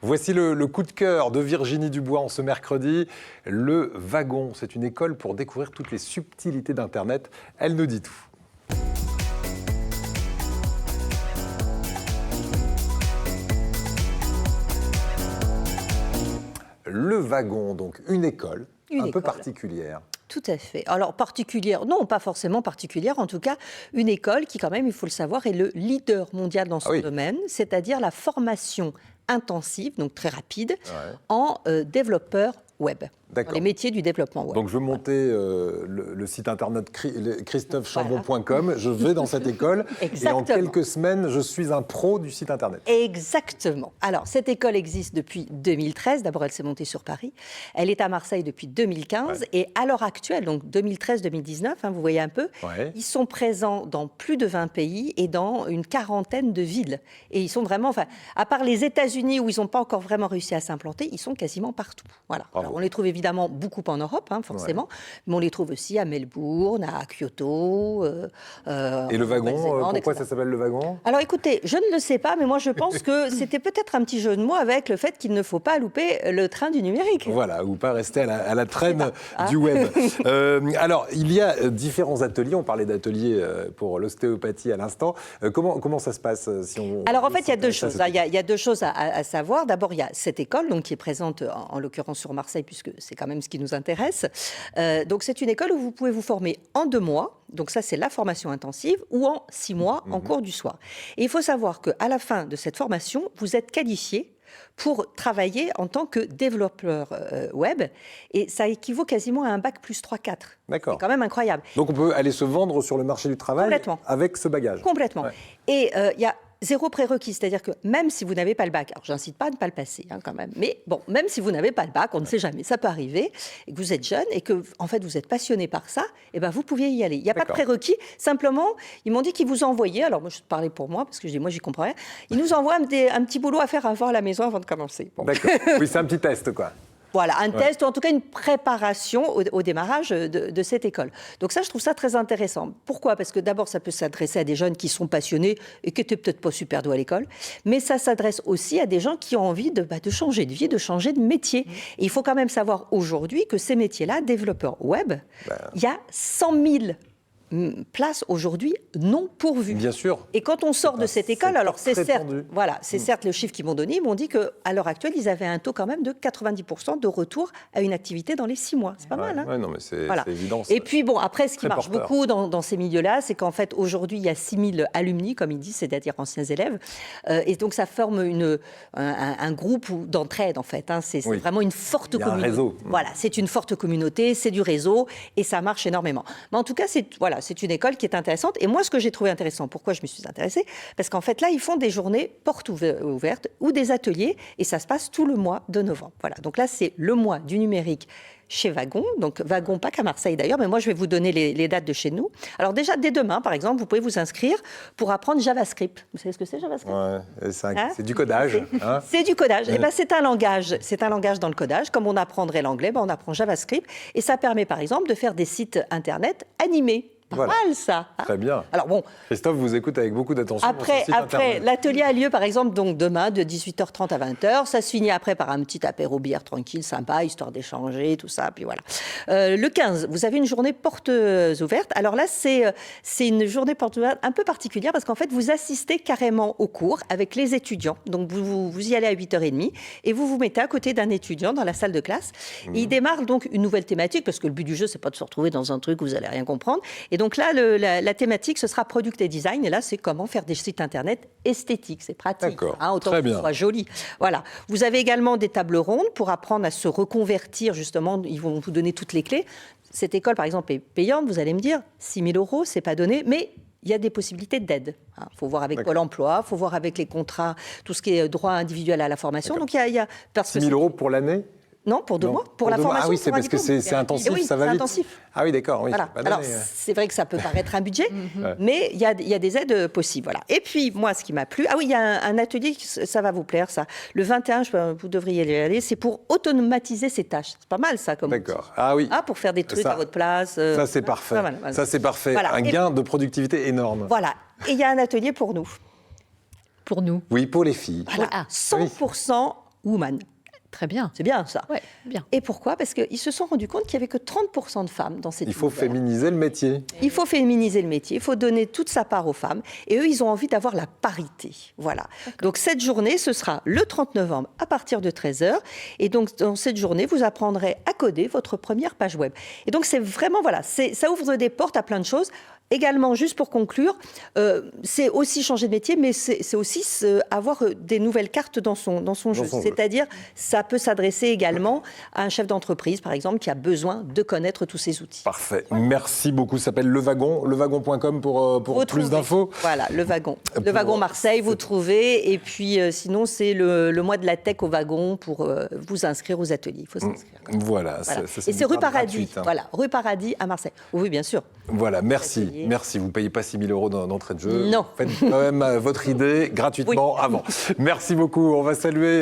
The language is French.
Voici le coup de cœur de Virginie Dubois en ce mercredi. Le Wagon, c'est une école pour découvrir toutes les subtilités d'Internet. Elle nous dit tout. Le Wagon, donc une école un peu particulière. Tout à fait. Alors particulière, non, pas forcément particulière, en tout cas une école qui quand même, il faut le savoir, est le leader mondial dans son domaine, c'est-à-dire la formation intensive, donc très rapide, en développeur web. Dans les métiers du développement web. Donc je veux monter le site internet christophechambon.com, je vais dans cette école et en quelques semaines, je suis un pro du site internet. Exactement. Alors cette école existe depuis 2013, d'abord elle s'est montée sur Paris, elle est à Marseille depuis 2015 et à l'heure actuelle, donc 2013-2019, vous voyez un peu, ils sont présents dans plus de 20 pays et dans une quarantaine de villes. Et ils sont vraiment, à part les États-Unis où ils n'ont pas encore vraiment réussi à s'implanter, ils sont quasiment partout. Voilà. Alors, on les trouve évidemment beaucoup en Europe, forcément, mais on les trouve aussi à Melbourne, à Kyoto. Et le Wagon, pourquoi ça s'appelle le Wagon ? Alors écoutez, je ne le sais pas, mais moi je pense que c'était peut-être un petit jeu de mots avec le fait qu'il ne faut pas louper le train du numérique. Voilà, ou pas rester à la traîne du web. Alors, il y a différents ateliers, on parlait d'ateliers pour l'ostéopathie à l'instant. Comment ça se passe si on... Alors en fait, il y a deux choses. Il y a deux choses à savoir. D'abord, il y a cette école donc, qui est présente en l'occurrence sur Marseille, puisque c'est quand même ce qui nous intéresse. Donc c'est une école où vous pouvez vous former en 2 mois, donc ça c'est la formation intensive, ou en 6 mois en cours du soir. Et il faut savoir qu'à la fin de cette formation, vous êtes qualifié pour travailler en tant que développeur web, et ça équivaut quasiment à un bac plus 3-4. D'accord. C'est quand même incroyable. Donc on peut aller se vendre sur le marché du travail avec ce bagage. Complètement. Ouais. Et il y a 0 prérequis, c'est-à-dire que même si vous n'avez pas le bac, alors j'incite pas à ne pas le passer quand même, mais bon, même si vous n'avez pas le bac, on ne sait jamais, ça peut arriver, et que vous êtes jeune et que en fait vous êtes passionné par ça, et ben vous pouviez y aller. Il n'y a pas de prérequis, simplement ils m'ont dit qu'ils vous envoyaient, alors moi je parlais pour moi parce que je dis moi j'y comprends rien, ils nous envoient un petit boulot à faire à la maison avant de commencer. Bon. D'accord. Oui, c'est un petit test quoi. Voilà, un test ou en tout cas une préparation au démarrage de cette école. Donc ça, je trouve ça très intéressant. Pourquoi ? Parce que d'abord, ça peut s'adresser à des jeunes qui sont passionnés et qui n'étaient peut-être pas super doués à l'école, mais ça s'adresse aussi à des gens qui ont envie de changer de vie, de changer de métier. Et il faut quand même savoir aujourd'hui que ces métiers-là, développeurs web, il y a 100 000 places aujourd'hui non pourvues. Bien sûr. Et quand on sort de cette école, alors c'est certes, certes le chiffre qu'ils m'ont donné, ils m'ont dit qu'à l'heure actuelle, ils avaient un taux quand même de 90% de retour à une activité dans les 6 mois. C'est pas mal, hein ? Ouais, non, mais c'est évident. Et puis bon, après, ce qui marche beaucoup dans ces milieux-là, c'est qu'en fait, aujourd'hui, il y a 6 000 alumni, comme ils disent, c'est-à-dire anciens élèves. Et donc, ça forme un groupe d'entraide, en fait. C'est vraiment une forte communauté. Un réseau. Voilà, c'est une forte communauté, c'est du réseau, et ça marche énormément. Mais en tout cas, c'est une école qui est intéressante. Et moi, ce que j'ai trouvé intéressant, pourquoi je me suis intéressée ? Parce qu'en fait, là, ils font des journées portes ouvertes ou des ateliers, et ça se passe tout le mois de novembre. Voilà. Donc là, c'est le mois du numérique chez Wagon. Donc Wagon, pas qu'à Marseille d'ailleurs, mais moi, je vais vous donner les dates de chez nous. Alors déjà, dès demain, par exemple, vous pouvez vous inscrire pour apprendre JavaScript. Vous savez ce que c'est, JavaScript ? C'est du codage. C'est du codage. Et c'est un langage dans le codage. Comme on apprendrait l'anglais, on apprend JavaScript. Et ça permet, par exemple, de faire des sites Internet animés. Pas mal, ça. Très bien. Alors bon. Christophe vous écoute avec beaucoup d'attention. Après l'atelier a lieu, par exemple, donc demain, de 18h30 à 20h. Ça se finit après par un petit apéro bière tranquille, sympa, histoire d'échanger, tout ça. Puis voilà. Le 15, vous avez une journée portes ouvertes. Alors là, c'est une journée portes ouvertes un peu particulière parce qu'en fait, vous assistez carrément au cours avec les étudiants. Donc vous y allez à 8h30 et vous vous mettez à côté d'un étudiant dans la salle de classe. Et il démarre donc une nouvelle thématique parce que le but du jeu, c'est pas de se retrouver dans un truc où vous allez rien comprendre. Et donc là, la thématique, ce sera product et design. Et là, c'est comment faire des sites internet esthétiques. C'est pratique. Autant que ce soit joli. Voilà. Vous avez également des tables rondes pour apprendre à se reconvertir. Justement, ils vont vous donner toutes les clés. Cette école, par exemple, est payante. Vous allez me dire, 6 000 €, c'est pas donné. Mais il y a des possibilités d'aide. Il faut voir avec Pôle emploi, il faut voir avec les contrats, tout ce qui est droit individuel à la formation. Donc, il y a 6 000 € pour l'année ? Non, pour 2 mois, pour la formation. Ah oui, c'est parce que c'est intensif, oui, ça va vite. Intensif. Ah oui, d'accord. Oui, voilà. Alors, c'est vrai que ça peut paraître un budget, mais il y a des aides possibles. Voilà. Et puis, moi, ce qui m'a plu, il y a un atelier, ça va vous plaire, ça. Le 21, vous devriez y aller, c'est pour automatiser ces tâches. C'est pas mal, ça, comme D'accord. Ah oui. Pour faire des trucs à votre place. Ça, c'est parfait. Voilà. Ça, c'est parfait. Voilà. Un gain de productivité énorme. Voilà. Et il y a un atelier pour nous. Pour nous. Oui, pour les filles. Voilà. 100% Woman. Très bien. C'est bien ça. Ouais, bien. Et pourquoi? Parce qu'ils se sont rendus compte qu'il n'y avait que 30% de femmes dans cette Il faut féminiser le métier. Il faut féminiser le métier, il faut donner toute sa part aux femmes. Et eux, ils ont envie d'avoir la parité. Voilà. Donc cette journée, ce sera le 30 novembre à partir de 13h. Et donc dans cette journée, vous apprendrez à coder votre première page web. Et donc c'est vraiment, voilà, ça ouvre des portes à plein de choses. Également, juste pour conclure, c'est aussi changer de métier, mais c'est aussi avoir des nouvelles cartes dans son jeu. C'est-à-dire, ça peut s'adresser également à un chef d'entreprise, par exemple, qui a besoin de connaître tous ces outils. Parfait. Merci beaucoup. Ça s'appelle Le Wagon, lewagon.com pour plus d'infos. Voilà, Le Wagon. Le Wagon Marseille, vous trouvez. Et puis, sinon, c'est le mois de la tech au Wagon pour vous inscrire aux ateliers. Il faut s'inscrire. Voilà. Et c'est rue Paradis. Gratuite, hein. Voilà, rue Paradis à Marseille. Oui, bien sûr. Voilà, merci. Merci. Vous ne payez pas 6 000 € d'entrée de jeu. Non. Faites quand même votre idée gratuitement avant. Merci beaucoup. On va saluer